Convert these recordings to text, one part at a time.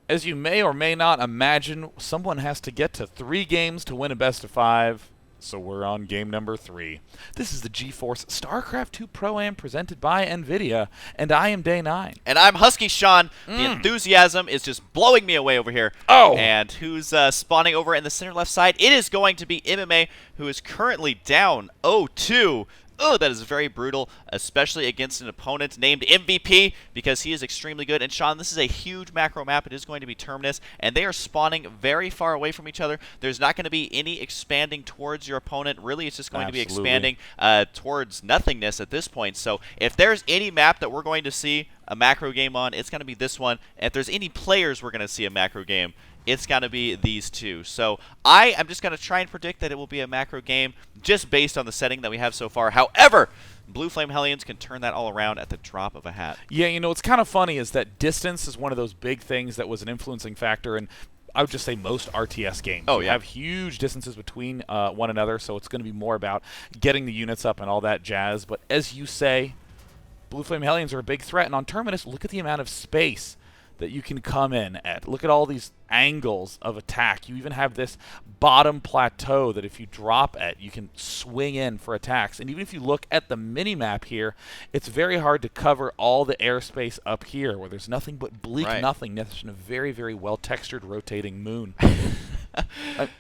As you may or may not imagine, someone has to get to 3 games to win a best of 5. So we're on game number 3. This is the GeForce StarCraft 2 Pro-Am presented by NVIDIA, and I am Day 9. And I'm Husky Sean. The enthusiasm is just blowing me away over here. Oh! And who's spawning over in the center left side? It is going to be MMA, who is currently down 0-2. Oh, that is very brutal, especially against an opponent named MVP, because he is extremely good. And Sean, this is a huge macro map. It is going to be Terminus, and they are spawning very far away from each other. There's not going to be any expanding towards your opponent. Really, it's just going to be expanding towards nothingness at this point. So if there's any map that we're going to see a macro game on, it's going to be this one. If there's any players we're going to see a macro game, it's going to be these two. So I am just going to try and predict that it will be a macro game just based on the setting that we have so far. However, Blue Flame Hellions can turn that all around at the drop of a hat. Yeah, you know, what's kind of funny is that distance is one of those big things that was an influencing factor in, I would just say, most RTS games. Oh, you yeah. have huge distances between one another, so it's going to be more about getting the units up and all that jazz. But as you say, Blue Flame Hellions are a big threat, and on Terminus, look at the amount of space that you can come in at. Look at all these angles of attack. You even have this bottom plateau that if you drop at, you can swing in for attacks. And even if you look at the mini-map here, it's very hard to cover all the airspace up here where there's nothing but bleak nothingness and a very, very well-textured rotating moon.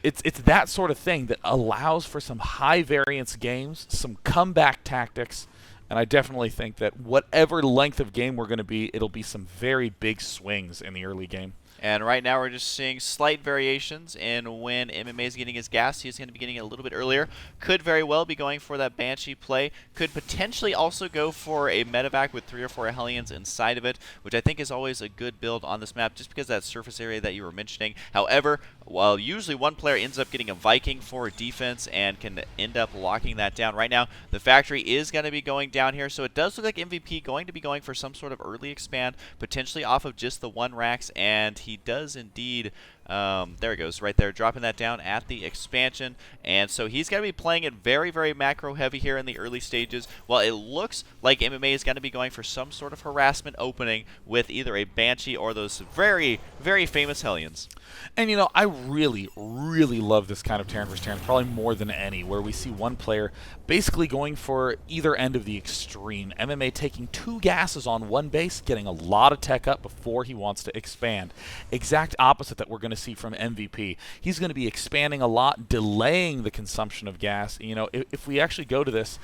It's that sort of thing that allows for some high-variance games, some comeback tactics, and I definitely think that whatever length of game we're going to be, it'll be some very big swings in the early game. And right now we're just seeing slight variations in when MMA is getting his gas. He's going to be getting it a little bit earlier. Could very well be going for that Banshee play. Could potentially also go for a medevac with 3 or 4 Hellions inside of it, which I think is always a good build on this map just because of that surface area that you were mentioning. However, while usually one player ends up getting a Viking for defense and can end up locking that down. Right now, the factory is going to be going down here, so it does look like MVP going to be going for some sort of early expand, potentially off of just the 1 racks, and he does indeed, there it goes, right there, dropping that down at the expansion. And so he's going to be playing it very, very macro heavy here in the early stages. Well, it looks like MMA is going to be going for some sort of harassment opening with either a Banshee or those very, very famous Hellions. And, you know, I really, really love this kind of Terran vs. Terran, probably more than any, where we see one player basically going for either end of the extreme. MMA taking 2 gases on one base, getting a lot of tech up before he wants to expand. Exact opposite that we're going to see from MVP. He's going to be expanding a lot, delaying the consumption of gas. You know, if we actually go to this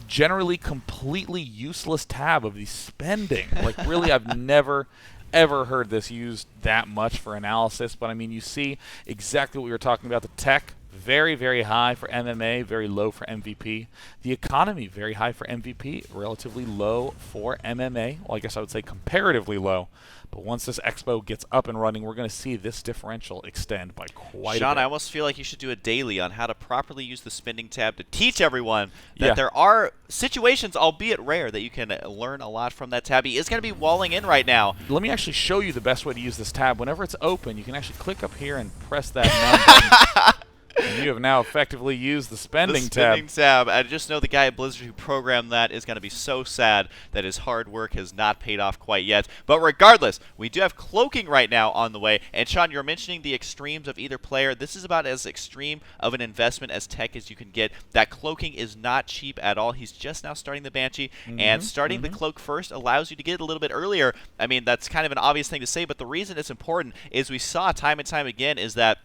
generally completely useless tab of the spending, like really I've never ever heard this used that much for analysis, but I mean, you see exactly what we were talking about. The tech, very, very high for MMA, very low for MVP. The economy, very high for MVP, relatively low for MMA. Well, I guess I would say comparatively low. But once this expo gets up and running, we're going to see this differential extend by quite a bit. Sean, I almost feel like you should do a daily on how to properly use the spending tab to teach everyone that there are situations, albeit rare, that you can learn a lot from that tab. He is going to be walling in right now. Let me actually show you the best way to use this tab. Whenever it's open, you can actually click up here and press that number. And you have now effectively used the spending tab. I just know the guy at Blizzard who programmed that is going to be so sad that his hard work has not paid off quite yet. But regardless, we do have cloaking right now on the way. And Sean, you're mentioning the extremes of either player. This is about as extreme of an investment as tech as you can get. That cloaking is not cheap at all. He's just now starting the Banshee, and starting the cloak first allows you to get it a little bit earlier. I mean, that's kind of an obvious thing to say, but the reason it's important is we saw time and time again is that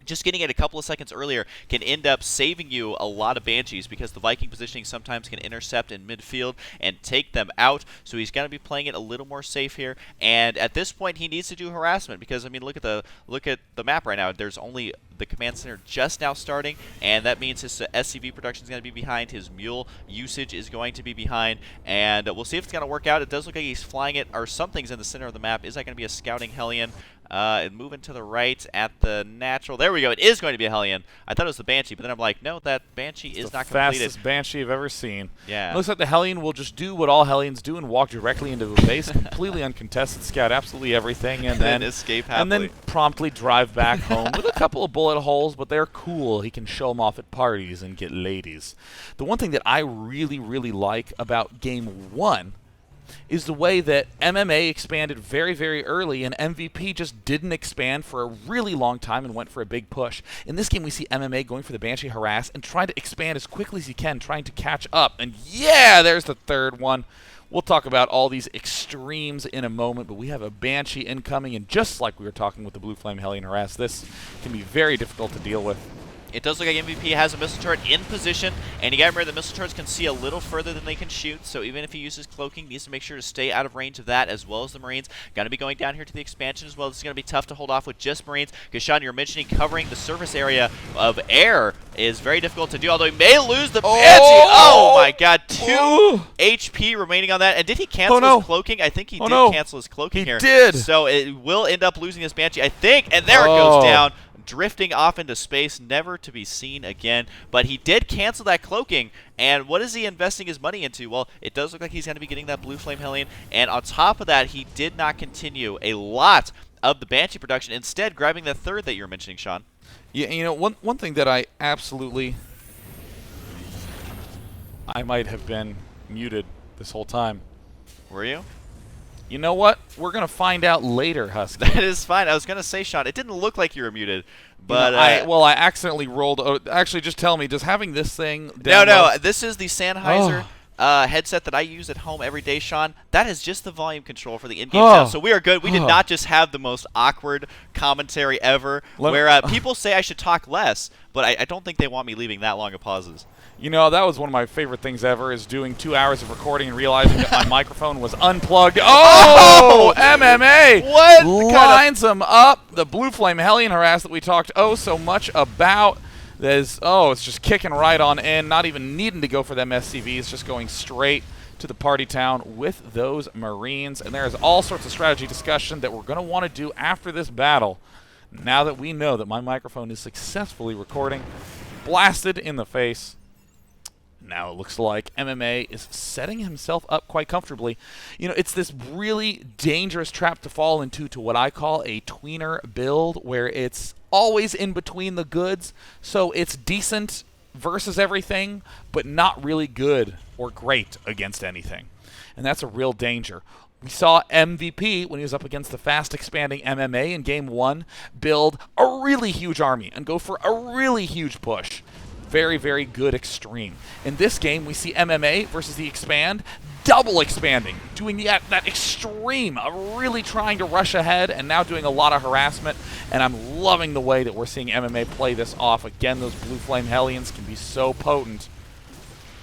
just getting it a couple of seconds earlier can end up saving you a lot of Banshees because the Viking positioning sometimes can intercept in midfield and take them out. So he's going to be playing it a little more safe here. And at this point, he needs to do harassment because, I mean, look at the map right now. There's only the command center just now starting, and that means his SCV production is going to be behind. His mule usage is going to be behind, and we'll see if it's going to work out. It does look like he's flying it, or something's in the center of the map. Is that going to be a scouting Hellion? And moving to the right at the natural. There we go. It is going to be a Hellion. I thought it was the Banshee, but then I'm like, no, that Banshee is not completed. Fastest Banshee I've ever seen. Yeah. It looks like the Hellion will just do what all Hellions do and walk directly into the base, completely uncontested, scout absolutely everything, and then escape happily. And then promptly drive back home with a couple of bullet holes, but they're cool. He can show them off at parties and get ladies. The one thing that I really, really like about Game 1 is the way that MMA expanded very, very early, and MVP just didn't expand for a really long time and went for a big push. In this game, we see MMA going for the Banshee Harass and trying to expand as quickly as he can, trying to catch up. And yeah, there's the third one. We'll talk about all these extremes in a moment, but we have a Banshee incoming, and just like we were talking with the Blue Flame Hellion Harass, this can be very difficult to deal with. It does look like MVP has a missile turret in position, and you gotta remember the missile turrets can see a little further than they can shoot, so even if he uses cloaking, he needs to make sure to stay out of range of that, as well as the Marines. Gonna be going down here to the expansion as well. This is gonna be tough to hold off with just Marines, because Sean, you're mentioning covering the surface area of air is very difficult to do, although he may lose the Banshee. Oh my god, 2 HP remaining on that, and did he cancel his cloaking? I think he did cancel his cloaking here. He did! So it will end up losing this Banshee, I think, and there it goes down. Drifting off into space, never to be seen again. But he did cancel that cloaking, and what is he investing his money into? Well, it does look like he's going to be getting that Blue Flame Hellion, and on top of that, he did not continue a lot of the Banshee production, instead grabbing the third that you're mentioning, Sean. Yeah, you know, one thing that I might have been muted this whole time. Were you? You know what? We're going to find out later, Husky. That is fine. I was going to say, Sean, it didn't look like you were muted. But I accidentally rolled. Actually, just tell me, does having this thing No, this is the Sennheiser headset that I use at home every day, Sean. That is just the volume control for the in-game sound. So we are good. We did not just have the most awkward commentary ever, where people say I should talk less, but I don't think they want me leaving that long of pauses. You know, that was one of my favorite things ever, is doing 2 hours of recording and realizing that my microphone was unplugged. Oh, MMA! What? Lines them up. The Blue Flame Hellion Harass that we talked so much about. There's, it's just kicking right on in, not even needing to go for them SCVs, just going straight to the party town with those Marines. And there is all sorts of strategy discussion that we're going to want to do after this battle, now that we know that my microphone is successfully recording. Blasted in the face. Now it looks like MMA is setting himself up quite comfortably. You know, it's this really dangerous trap to fall into, to what I call a tweener build, where it's always in between the goods. So it's decent versus everything, but not really good or great against anything. And that's a real danger. We saw MVP, when he was up against the fast-expanding MMA in Game 1, build a really huge army and go for a really huge push. Very, very good extreme. In this game, we see MMA versus the expand, double expanding, doing that extreme, really trying to rush ahead, and now doing a lot of harassment. And I'm loving the way that we're seeing MMA play this off. Again, those Blue Flame Hellions can be so potent.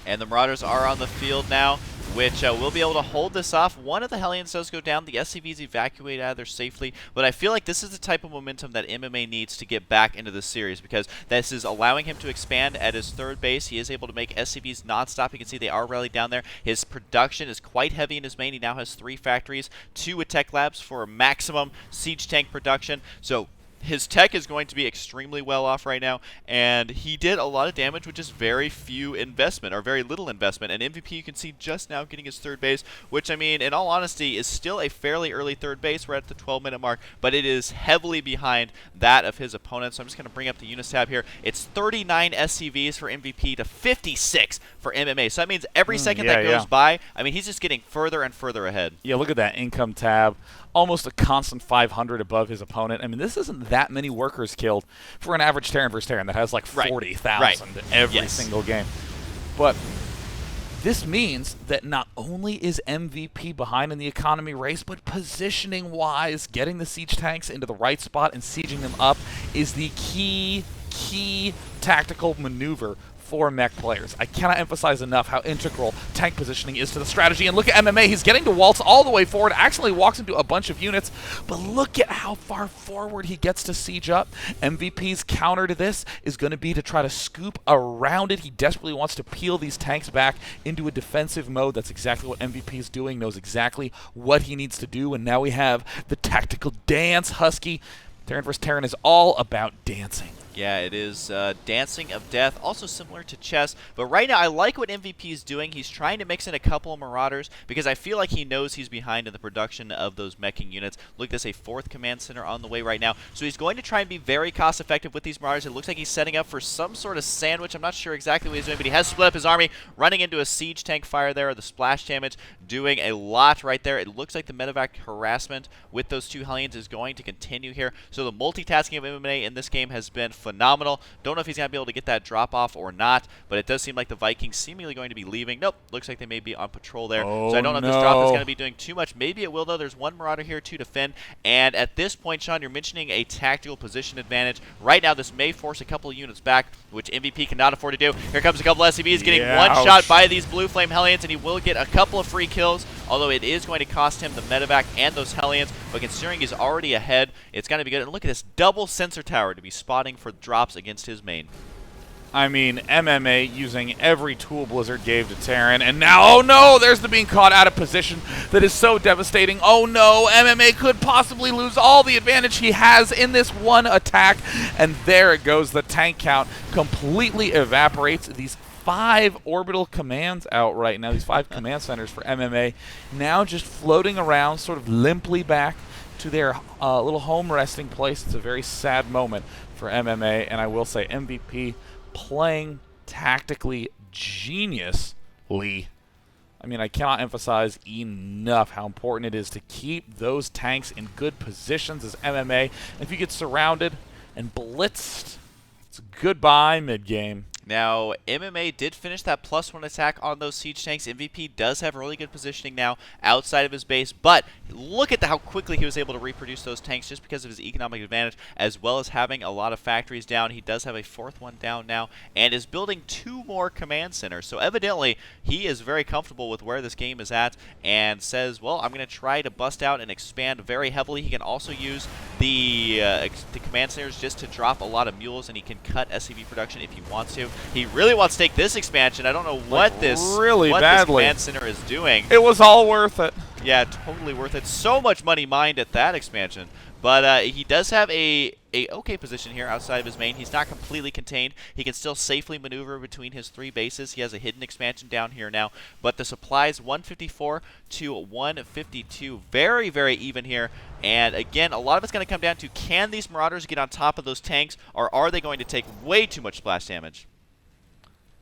And the Marauders are on the field now, which will be able to hold this off. One of the Hellions does go down. The SCVs evacuate out of there safely. But I feel like this is the type of momentum that MMA needs to get back into this series, because this is allowing him to expand at his third base. He is able to make SCVs nonstop. You can see they are rallied down there. His production is quite heavy in his main. He now has 3 factories, 2 with tech labs for maximum siege tank production. So his tech is going to be extremely well off right now, and he did a lot of damage with just very few investment, or very little investment. And MVP, you can see just now getting his third base, which, I mean, in all honesty, is still a fairly early third base. We're at the 12-minute mark, but it is heavily behind that of his opponent. So I'm just going to bring up the units tab here. It's 39 SCVs for MVP to 56 for MMA. So that means every second that goes by, I mean, he's just getting further and further ahead. Yeah, look at that income tab. Almost a constant 500 above his opponent. I mean, this isn't that many workers killed for an average Terran versus Terran that has like 40,000 every single game. But this means that not only is MVP behind in the economy race, but positioning-wise, getting the siege tanks into the right spot and sieging them up is the key tactical maneuver for mech players. I cannot emphasize enough how integral tank positioning is to the strategy. And look at MMA. He's getting to waltz all the way forward, actually walks into a bunch of units, but look at how far forward he gets to siege up. MVP's counter to this is going to be to try to scoop around it. He desperately wants to peel these tanks back into a defensive mode. That's exactly what MVP is doing, knows exactly what he needs to do, and now we have the tactical dance. Husky, Terran vs. Terran is all about dancing. Yeah, it is Dancing of Death, also similar to chess. But right now, I like what MVP is doing. He's trying to mix in a couple of Marauders because I feel like he knows he's behind in the production of those meching units. Look, there's a 4th command center on the way right now. So he's going to try and be very cost-effective with these Marauders. It looks like he's setting up for some sort of sandwich. I'm not sure exactly what he's doing, but he has split up his army, running into a siege tank fire there. The splash damage doing a lot right there. It looks like the medevac harassment with those 2 Hellions is going to continue here. So the multitasking of MMA in this game has been phenomenal. Don't know if he's going to be able to get that drop off or not, but it does seem like the Vikings seemingly going to be leaving. Nope, looks like they may be on patrol there. Oh, so I don't know if this drop is going to be doing too much. Maybe it will, though. There's 1 Marauder here to defend, and at this point, Sean, you're mentioning a tactical position advantage. Right now, this may force a couple of units back, which MVP cannot afford to do. Here comes a couple of SCVs getting one shot by these Blue Flame Hellions, and he will get a couple of free kills, although it is going to cost him the medevac and those Hellions, but considering he's already ahead, it's going to be good. And look at this double sensor tower to be spotting for drops against his main. I mean, MMA using every tool Blizzard gave to Terran, and now, oh no, there's the being caught out of position that is so devastating. Oh no, MMA could possibly lose all the advantage he has in this one attack, and there it goes. The tank count completely evaporates. These 5 orbital commands out right now, these 5 command centers for MMA, now just floating around, sort of limply back to their little home resting place. It's a very sad moment for MMA, and I will say MVP playing tactically geniusly. I mean, I cannot emphasize enough how important it is to keep those tanks in good positions as MMA. And if you get surrounded and blitzed, it's goodbye mid-game. Now, MMA did finish that +1 attack on those siege tanks. MVP does have really good positioning now outside of his base, but look at how quickly he was able to reproduce those tanks just because of his economic advantage, as well as having a lot of factories down. He does have a 4th one down now and is building 2 more command centers. So evidently, he is very comfortable with where this game is at and says, well, I'm going to try to bust out and expand very heavily. He can also use the command centers just to drop a lot of mules, and he can cut SCV production if he wants to. He really wants to take this expansion. I don't know what this command center is doing. It was all worth it. Yeah, totally worth it. So much money mined at that expansion. But he does have a okay position here outside of his main. He's not completely contained. He can still safely maneuver between his 3 bases. He has a hidden expansion down here now. But the supplies 154 to 152. Very, very even here. And again, a lot of it's going to come down to, can these Marauders get on top of those tanks, or are they going to take way too much splash damage?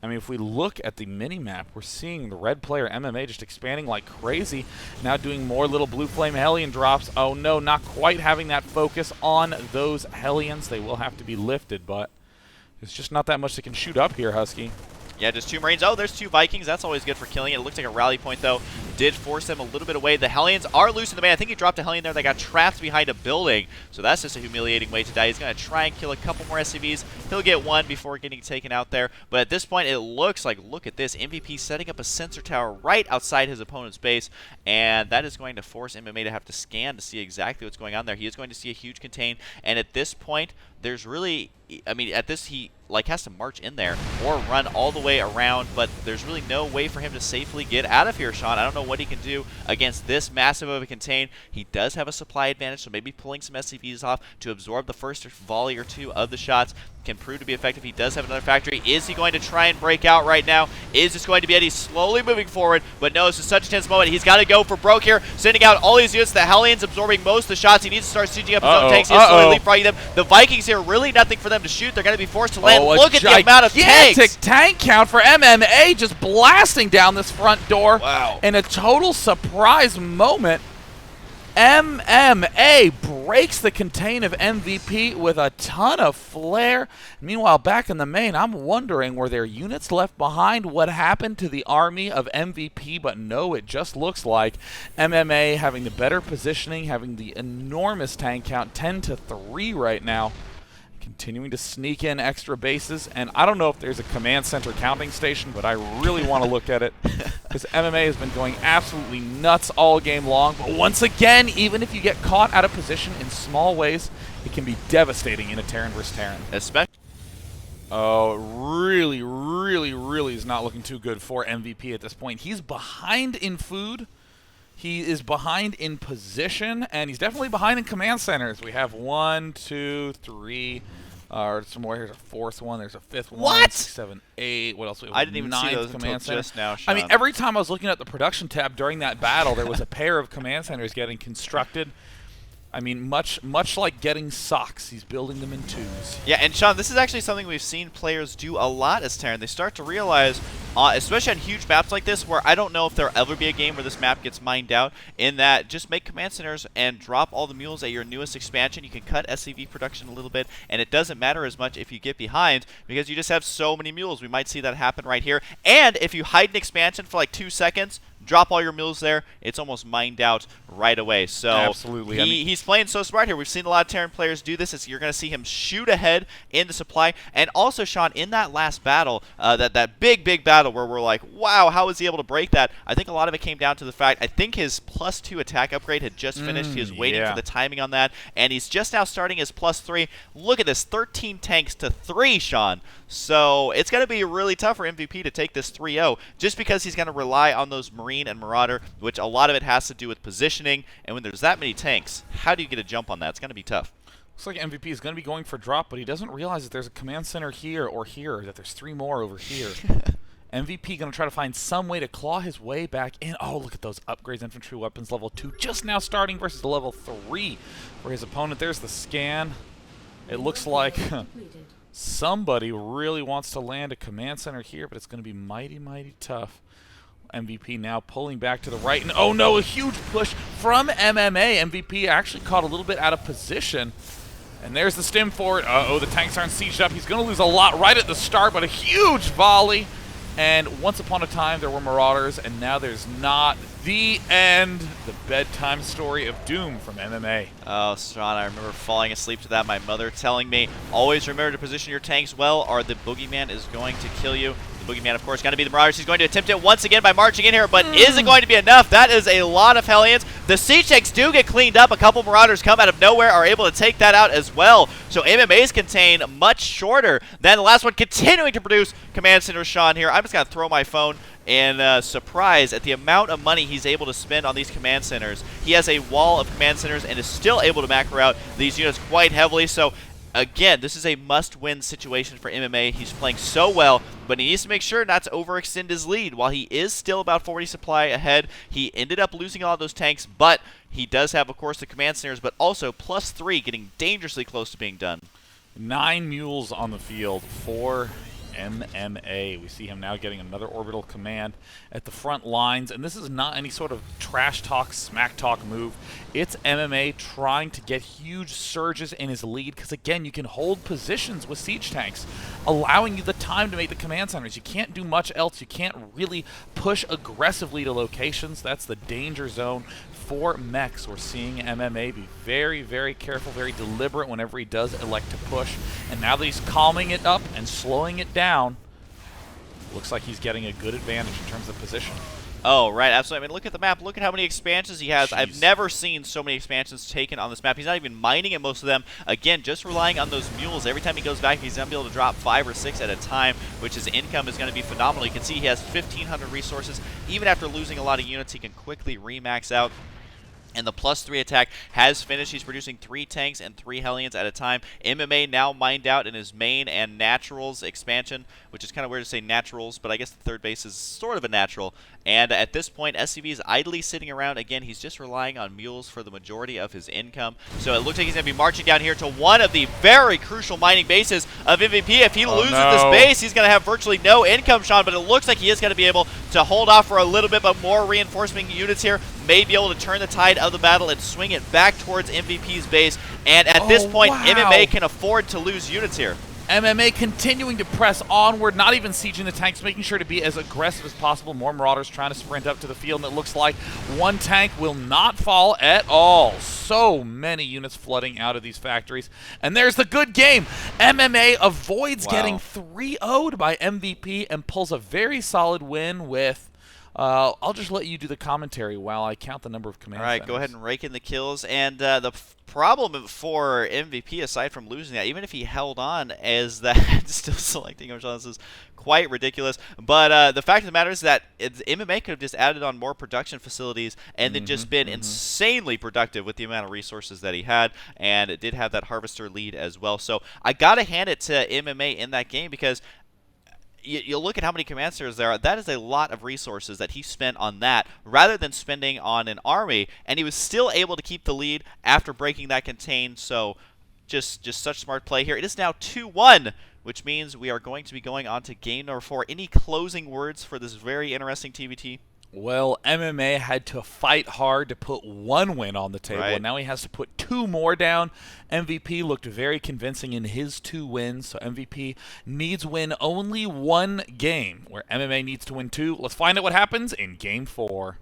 I mean, if we look at the mini-map, we're seeing the red player MMA just expanding like crazy, now doing more little Blue Flame Hellion drops. Oh no, not quite having that focus on those Hellions. They will have to be lifted, but there's just not that much that can shoot up here, Husky. Yeah, just 2 Marines. Oh, there's 2 Vikings. That's always good for killing it. It looks like a rally point, though. Did force them a little bit away. The Hellions are loose in the main. I think he dropped a Hellion there. They got trapped behind a building, so that's just a humiliating way to die. He's going to try and kill a couple more SCVs. He'll get 1 before getting taken out there, but at this point, it looks like, look at this, MVP setting up a sensor tower right outside his opponent's base, and that is going to force MMA to have to scan to see exactly what's going on there. He is going to see a huge contain, and at this point, there's really, I mean, at this, he has to march in there or run all the way around, but there's really no way for him to safely get out of here, Sean. I don't know what he can do against this massive of a contain. He does have a supply advantage, so maybe pulling some SCVs off to absorb the first volley or 2 of the shots can prove to be effective. He does have another factory. Is he going to try and break out right now? Is this going to be it? He's slowly moving forward, but no, this is such a tense moment. He's got to go for broke here, sending out all these units. The Hellions absorbing most of the shots. He needs to start sieging up his own tanks. He's slowly leapfrogging them. The Vikings here, really nothing for them to shoot. They're going to be forced to land. Look at the amount of tanks. Gigantic tank count for MMA, just blasting down this front door. Wow. In a total surprise moment, MMA breaks the contain of MVP with a ton of flair. Meanwhile, back in the main, I'm wondering, were there units left behind? What happened to the army of MVP? But no, it just looks like MMA having the better positioning, having the enormous tank count, 10-3 right now. Continuing to sneak in extra bases, and I don't know if there's a command center counting station, but I really want to look at it, because MMA has been going absolutely nuts all game long. But once again, even if you get caught out of position in small ways, it can be devastating in a Terran versus Terran. Especially. Oh, really, really, really is not looking too good for MVP at this point. He's behind in food. He is behind in position, and he's definitely behind in command centers. We have 1, 2, 3, Some more. Here's a fourth one. There's a fifth one. What? 6, 7, 8. What else? We have I didn't even see ninth those until command center. just now, I Sean. mean, every time I was looking at the production tab during that battle, there was a pair of command centers getting constructed. I mean, much like getting socks, he's building them in twos. Yeah, and Sean, this is actually something we've seen players do a lot as Terran. They start to realize, especially on huge maps like this, where I don't know if there'll ever be a game where this map gets mined out, in that just make command centers and drop all the mules at your newest expansion. You can cut SCV production a little bit, and it doesn't matter as much if you get behind, because you just have so many mules. We might see that happen right here. And if you hide an expansion for like 2 seconds, drop all your mules there, it's almost mined out right away. So absolutely. He's playing so smart here. We've seen a lot of Terran players do this. You're going to see him shoot ahead in the supply. And also, Sean, in that last battle, that big battle where we're like, wow, how was he able to break that? I think a lot of it came down to the fact, I think his +2 attack upgrade had just finished. He was waiting for the timing on that, and he's just now starting his +3. Look at this, 13 tanks to 3, Sean. So it's going to be really tough for MVP to take this 3-0, just because he's going to rely on those Marine and Marauder, which a lot of it has to do with positioning. And when there's that many tanks, how do you get a jump on that? It's going to be tough. Looks like MVP is going to be going for drop, but he doesn't realize that there's a command center here or here, that there's 3 more over here. MVP going to try to find some way to claw his way back in. Oh, look at those upgrades. Infantry weapons level 2 just now starting versus the level 3 for his opponent. There's the scan. It looks like somebody really wants to land a command center here, but it's going to be mighty tough. MVP now pulling back to the right, and oh no, a huge push from MMA. MVP actually caught a little bit out of position, and there's the stim for it. Uh-oh, the tanks aren't sieged up. He's going to lose a lot right at the start, but a huge volley. And once upon a time, there were Marauders, and now there's not. The end. The bedtime story of doom from MMA. Oh, Sean, I remember falling asleep to that. My mother telling me, always remember to position your tanks well, or the boogeyman is going to kill you. The boogeyman, of course, going to be the Marauders. He's going to attempt it once again by marching in here, but is it going to be enough? That is a lot of Hellions. The siege tanks do get cleaned up. A couple Marauders come out of nowhere, are able to take that out as well. So MMA's contain much shorter than the last one, continuing to produce command centers, Sean, here. I'm just going to throw my phone in surprise at the amount of money he's able to spend on these command centers. He has a wall of command centers and is still able to macro out these units quite heavily. So again, this is a must-win situation for MMA. He's playing so well, but he needs to make sure not to overextend his lead. While he is still about 40 supply ahead, he ended up losing all those tanks, but he does have, of course, the command centers, but also +3, getting dangerously close to being done. 9 mules on the field for MMA. We see him now getting another orbital command at the front lines, and this is not any sort of trash talk, smack talk move. It's MMA trying to get huge surges in his lead, because again, you can hold positions with siege tanks, allowing you the time to make the command centers. You can't do much else. You can't really push aggressively to locations. That's the danger zone for mechs. We're seeing MMA be very careful, very deliberate whenever he does elect to push. And now that he's calming it up and slowing it down, looks like he's getting a good advantage in terms of position. Oh, right, absolutely. I mean, look at the map. Look at how many expansions he has. Jeez. I've never seen so many expansions taken on this map. He's not even mining at most of them. Again, just relying on those mules. Every time he goes back, he's going to be able to drop 5 or 6 at a time, which his income is going to be phenomenal. You can see he has 1,500 resources. Even after losing a lot of units, he can quickly remax out. And the +3 attack has finished. He's producing 3 tanks and 3 Hellions at a time. MMA now mined out in his main and naturals expansion, which is kind of weird to say naturals, but I guess the third base is sort of a natural. And at this point, SCV is idly sitting around. Again, he's just relying on mules for the majority of his income. So it looks like he's going to be marching down here to one of the very crucial mining bases of MVP. If he loses this base, he's going to have virtually no income, Sean, but it looks like he is going to be able to hold off for a little bit, but more reinforcement units here may be able to turn the tide of the battle and swing it back towards MVP's base. And at this point, MMA can afford to lose units here. MMA continuing to press onward, not even sieging the tanks, making sure to be as aggressive as possible. More Marauders trying to sprint up to the field, and it looks like one tank will not fall at all. So many units flooding out of these factories. And there's the good game. MMA avoids getting 3-0'd by MVP and pulls a very solid win with I'll just let you do the commentary while I count the number of command All right, centers. go ahead and rake in the kills. And the problem for MVP, aside from losing that, even if he held on, is that still selecting O'Shawn is quite ridiculous. But the fact of the matter is that MMA could have just added on more production facilities and then just been insanely productive with the amount of resources that he had. And it did have that harvester lead as well. So I got to hand it to MMA in that game because you look at how many command centers there are. That is a lot of resources that he spent on that rather than spending on an army, and he was still able to keep the lead after breaking that contain. So just such smart play here. It is now 2-1, which means we are going to be going on to game number 4. Any closing words for this very interesting TvT? Well, MMA had to fight hard to put 1 win on the table, Right. and now he has to put 2 more down. MVP looked very convincing in his 2 wins, so MVP needs win only 1 game, where MMA needs to win 2. Let's find out what happens in Game 4.